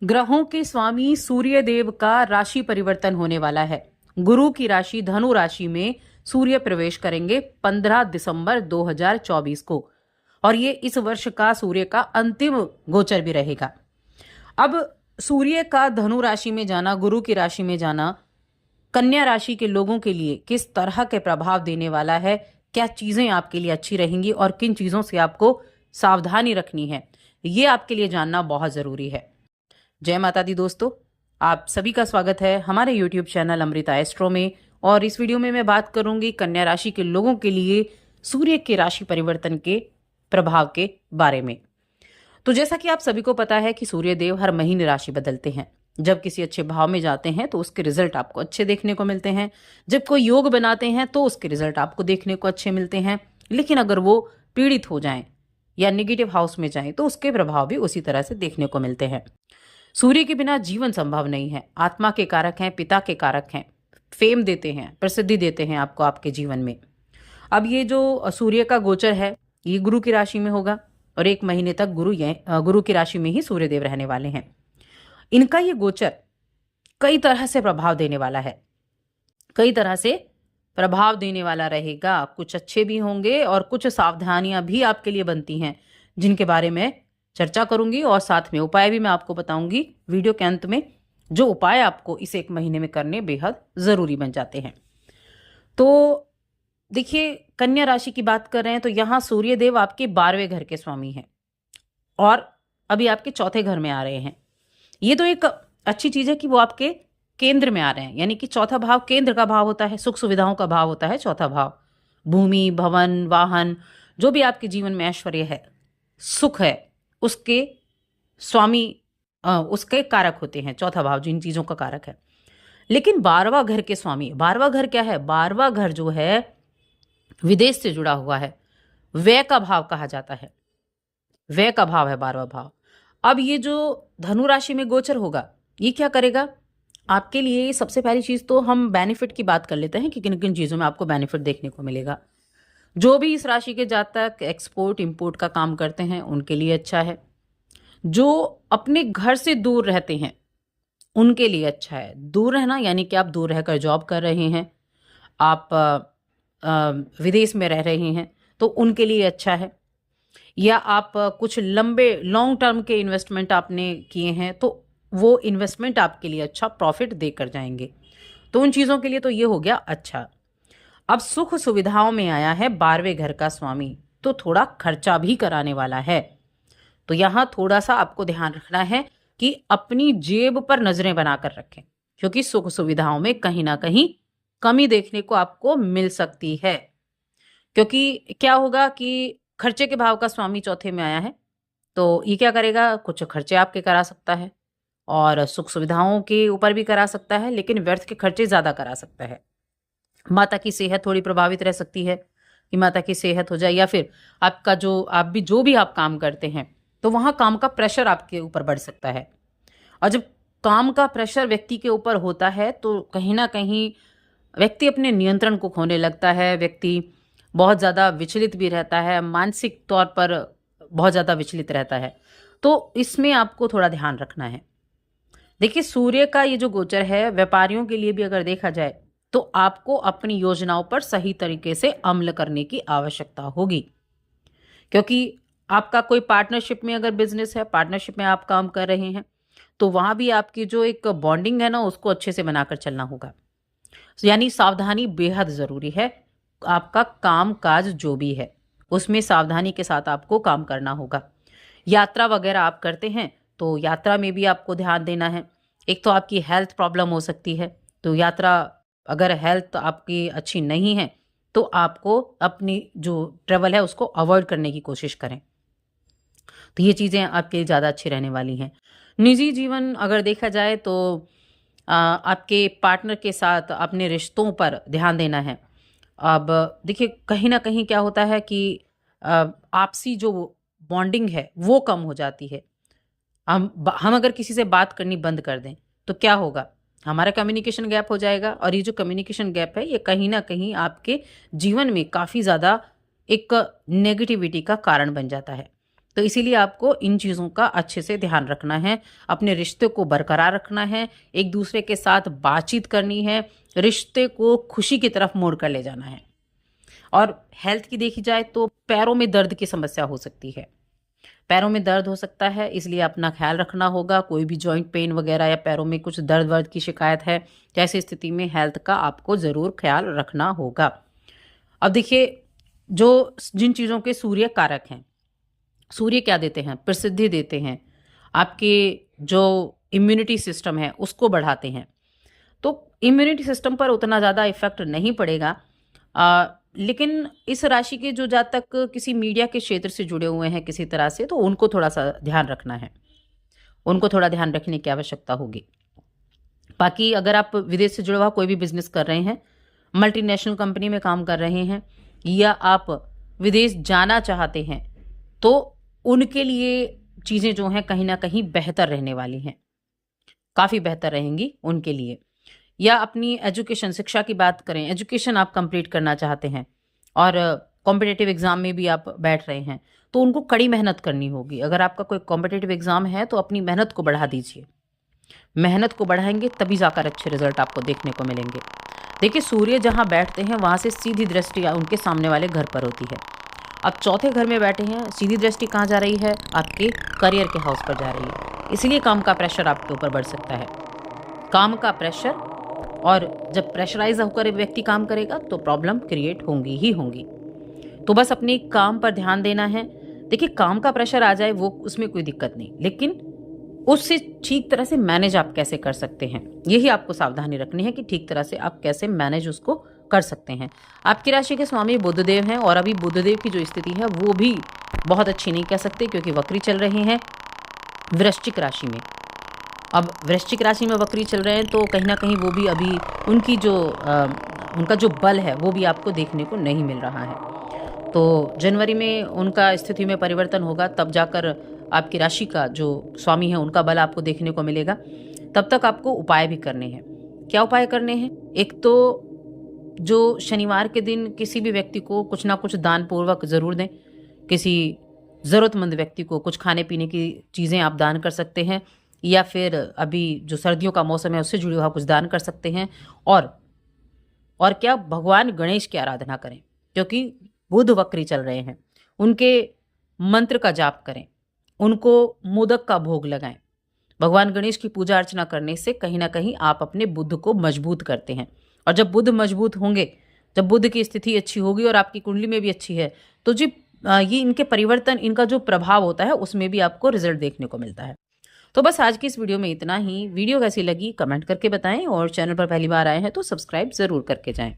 ग्रहों के स्वामी सूर्य देव का राशि परिवर्तन होने वाला है। गुरु की राशि धनु राशि में सूर्य प्रवेश करेंगे 15 दिसंबर 2024 को, और ये इस वर्ष का सूर्य का अंतिम गोचर भी रहेगा। अब सूर्य का धनु राशि में जाना, गुरु की राशि में जाना कन्या राशि के लोगों के लिए किस तरह के प्रभाव देने वाला है, क्या चीजें आपके लिए अच्छी रहेंगी और किन चीजों से आपको सावधानी रखनी है, ये आपके लिए जानना बहुत जरूरी है। जय माता दी दोस्तों, आप सभी का स्वागत है हमारे YouTube चैनल अमृता एस्ट्रो में। और इस वीडियो में मैं बात करूंगी कन्या राशि के लोगों के लिए सूर्य के राशि परिवर्तन के प्रभाव के बारे में। तो जैसा कि आप सभी को पता है कि सूर्य देव हर महीने राशि बदलते हैं। जब किसी अच्छे भाव में जाते हैं तो उसके रिजल्ट आपको अच्छे देखने को मिलते हैं। जब कोई योग बनाते हैं तो उसके रिजल्ट आपको देखने को अच्छे मिलते हैं। लेकिन अगर वो पीड़ित हो जाएं या नेगेटिव हाउस में जाएं तो उसके प्रभाव भी उसी तरह से देखने को मिलते हैं। सूर्य के बिना जीवन संभव नहीं है। आत्मा के कारक हैं, पिता के कारक हैं, फेम देते हैं, प्रसिद्धि देते हैं आपको आपके जीवन में। अब ये जो सूर्य का गोचर है ये गुरु की राशि में होगा और 1 महीने तक गुरु की राशि में ही सूर्य देव रहने वाले हैं। इनका ये गोचर कई तरह से प्रभाव देने वाला है, कई तरह से प्रभाव देने वाला रहेगा। कुछ अच्छे भी होंगे और कुछ सावधानियां भी आपके लिए बनती हैं, जिनके बारे में चर्चा करूंगी और साथ में उपाय भी मैं आपको बताऊंगी वीडियो के अंत में। जो उपाय आपको इस 1 महीने में करने बेहद जरूरी बन जाते हैं। तो देखिए, कन्या राशि की बात कर रहे हैं तो यहाँ सूर्य देव आपके 12वें घर के स्वामी हैं और अभी आपके 4थे घर में आ रहे हैं। ये तो एक अच्छी चीज है कि वो आपके केंद्र में आ रहे हैं, यानी कि चौथा भाव केंद्र का भाव होता है, सुख सुविधाओं का भाव होता है चौथा भाव। भूमि, भवन, वाहन, जो भी आपके जीवन में ऐश्वर्य है, सुख है, उसके स्वामी उसके कारक होते हैं चौथा भाव, जिन चीजों का कारक है। लेकिन 12वां घर के स्वामी, 12वां घर क्या है? 12वां घर जो है विदेश से जुड़ा हुआ है, व्यय का भाव कहा जाता है, व्यय का भाव है 12वां भाव। अब ये जो धनु राशि में गोचर होगा ये क्या करेगा आपके लिए? सबसे पहली चीज तो हम बेनिफिट की बात कर लेते हैं कि किन किन चीजों में आपको बेनिफिट देखने को मिलेगा। जो भी इस राशि के जातक एक्सपोर्ट इंपोर्ट का काम करते हैं उनके लिए अच्छा है। जो अपने घर से दूर रहते हैं उनके लिए अच्छा है। दूर रहना यानी कि आप दूर रहकर जॉब कर रहे हैं, आप विदेश में रह रहे हैं तो उनके लिए अच्छा है। या आप कुछ लंबे लॉन्ग टर्म के इन्वेस्टमेंट आपने किए हैं तो वो इन्वेस्टमेंट आपके लिए अच्छा प्रॉफिट देकर जाएंगे, तो उन चीज़ों के लिए तो ये हो गया अच्छा। अब सुख सुविधाओं में आया है 12वें घर का स्वामी, तो थोड़ा खर्चा भी कराने वाला है। तो यहाँ थोड़ा सा आपको ध्यान रखना है कि अपनी जेब पर नजरें बनाकर रखें, क्योंकि सुख सुविधाओं में कहीं ना कहीं कमी देखने को आपको मिल सकती है। क्योंकि क्या होगा कि खर्चे के भाव का स्वामी चौथे में आया है तो ये क्या करेगा? कुछ खर्चे आपके करा सकता है और सुख सुविधाओं के ऊपर भी करा सकता है, लेकिन व्यर्थ के खर्चे ज्यादा करा सकता है। माता की सेहत थोड़ी प्रभावित रह सकती है कि माता की सेहत हो जाए, या फिर आपका जो भी आप काम करते हैं तो वहां काम का प्रेशर आपके ऊपर बढ़ सकता है। और जब काम का प्रेशर व्यक्ति के ऊपर होता है तो कहीं ना कहीं व्यक्ति अपने नियंत्रण को खोने लगता है, व्यक्ति बहुत ज़्यादा विचलित भी रहता है, मानसिक तौर पर बहुत ज़्यादा विचलित रहता है। तो इसमें आपको थोड़ा ध्यान रखना है। देखिए, सूर्य का ये जो गोचर है व्यापारियों के लिए भी अगर देखा जाए तो आपको अपनी योजनाओं पर सही तरीके से अमल करने की आवश्यकता होगी, क्योंकि आपका कोई पार्टनरशिप में अगर बिजनेस है, पार्टनरशिप में आप काम कर रहे हैं तो वहां भी आपकी जो एक बॉन्डिंग है ना, उसको अच्छे से बनाकर चलना होगा। यानी सावधानी बेहद जरूरी है। आपका काम काज जो भी है उसमें सावधानी के साथ आपको काम करना होगा। यात्रा वगैरह आप करते हैं तो यात्रा में भी आपको ध्यान देना है। एक तो आपकी हेल्थ प्रॉब्लम हो सकती है, तो यात्रा अगर हेल्थ आपकी अच्छी नहीं है तो आपको अपनी जो ट्रेवल है उसको अवॉइड करने की कोशिश करें। तो ये चीज़ें आपके लिए ज़्यादा अच्छी रहने वाली हैं। निजी जीवन अगर देखा जाए तो आपके पार्टनर के साथ अपने रिश्तों पर ध्यान देना है। अब देखिए, कहीं ना कहीं क्या होता है कि आपसी जो बॉन्डिंग है वो कम हो जाती है। हम अगर किसी से बात करनी बंद कर दें तो क्या होगा? हमारा कम्युनिकेशन गैप हो जाएगा, और ये जो कम्युनिकेशन गैप है ये कहीं ना कहीं आपके जीवन में काफ़ी ज़्यादा एक नेगेटिविटी का कारण बन जाता है। तो इसीलिए आपको इन चीज़ों का अच्छे से ध्यान रखना है, अपने रिश्ते को बरकरार रखना है, एक दूसरे के साथ बातचीत करनी है, रिश्ते को खुशी की तरफ मोड़ कर ले जाना है। और हेल्थ की देखी जाए तो पैरों में दर्द की समस्या हो सकती है, पैरों में दर्द हो सकता है, इसलिए अपना ख्याल रखना होगा। कोई भी जॉइंट पेन वगैरह या पैरों में कुछ दर्द वर्द की शिकायत है, तो ऐसी स्थिति में हेल्थ का आपको ज़रूर ख्याल रखना होगा। अब देखिए, जो जिन चीज़ों के सूर्य कारक हैं, सूर्य क्या देते हैं? प्रसिद्धि देते हैं, आपके जो इम्यूनिटी सिस्टम है उसको बढ़ाते हैं। तो इम्यूनिटी सिस्टम पर उतना ज़्यादा इफेक्ट नहीं पड़ेगा। लेकिन इस राशि के जो जातक किसी मीडिया के क्षेत्र से जुड़े हुए हैं किसी तरह से, तो उनको थोड़ा सा ध्यान रखना है, उनको थोड़ा ध्यान रखने की आवश्यकता होगी। बाकी अगर आप विदेश से जुड़ा हुआ कोई भी बिजनेस कर रहे हैं, मल्टीनेशनल कंपनी में काम कर रहे हैं, या आप विदेश जाना चाहते हैं, तो उनके लिए चीज़ें जो हैं कहीं ना कहीं बेहतर रहने वाली हैं, काफ़ी बेहतर रहेंगी उनके लिए। या अपनी एजुकेशन, शिक्षा की बात करें, एजुकेशन आप कंप्लीट करना चाहते हैं और कॉम्पिटिटिव एग्ज़ाम में भी आप बैठ रहे हैं, तो उनको कड़ी मेहनत करनी होगी। अगर आपका कोई कॉम्पिटिटिव एग्ज़ाम है तो अपनी मेहनत को बढ़ा दीजिए, मेहनत को बढ़ाएंगे तभी जाकर अच्छे रिजल्ट आपको देखने को मिलेंगे। देखिए, सूर्य जहाँ बैठते हैं वहाँ से सीधी दृष्टि उनके सामने वाले घर पर होती है। अब चौथे घर में बैठे हैं, सीधी दृष्टि कहाँ जा रही है? आपके करियर के हाउस पर जा रही है, इसलिए काम का प्रेशर आपके ऊपर बढ़ सकता है, काम का प्रेशर। और जब प्रेशराइज होकर व्यक्ति काम करेगा तो प्रॉब्लम क्रिएट होंगी ही होंगी। तो बस अपने काम पर ध्यान देना है। देखिए, काम का प्रेशर आ जाए वो उसमें कोई दिक्कत नहीं, लेकिन उससे ठीक तरह से मैनेज आप कैसे कर सकते हैं, यही आपको सावधानी रखनी है कि ठीक तरह से आप कैसे मैनेज उसको कर सकते हैं। आपकी राशि के स्वामी बुधदेव हैं और अभी बुधदेव की जो स्थिति है वो भी बहुत अच्छी नहीं कह सकते, क्योंकि वक्री चल रहे हैं वृश्चिक राशि में। अब वृश्चिक राशि में वक्री चल रहे हैं तो कहीं ना कहीं वो भी अभी उनकी जो उनका जो बल है वो भी आपको देखने को नहीं मिल रहा है। तो जनवरी में उनका स्थिति में परिवर्तन होगा, तब जाकर आपकी राशि का जो स्वामी है उनका बल आपको देखने को मिलेगा। तब तक आपको उपाय भी करने हैं। क्या उपाय करने हैं? एक तो जो शनिवार के दिन किसी भी व्यक्ति को कुछ ना कुछ दान पूर्वक ज़रूर दें। किसी ज़रूरतमंद व्यक्ति को कुछ खाने पीने की चीज़ें आप दान कर सकते हैं, या फिर अभी जो सर्दियों का मौसम है उससे जुड़े हुआ कुछ दान कर सकते हैं। और क्या, भगवान गणेश की आराधना करें, क्योंकि बुध वक्री चल रहे हैं। उनके मंत्र का जाप करें, उनको मोदक का भोग लगाएं। भगवान गणेश की पूजा अर्चना करने से कहीं ना कहीं आप अपने बुध को मजबूत करते हैं। और जब बुध मजबूत होंगे, जब बुध की स्थिति अच्छी होगी और आपकी कुंडली में भी अच्छी है, तो जी ये इनके परिवर्तन, इनका जो प्रभाव होता है उसमें भी आपको रिजल्ट देखने को मिलता है। तो बस आज की इस वीडियो में इतना ही। वीडियो कैसी लगी कमेंट करके बताएं, और चैनल पर पहली बार आए हैं तो सब्सक्राइब ज़रूर करके जाएं।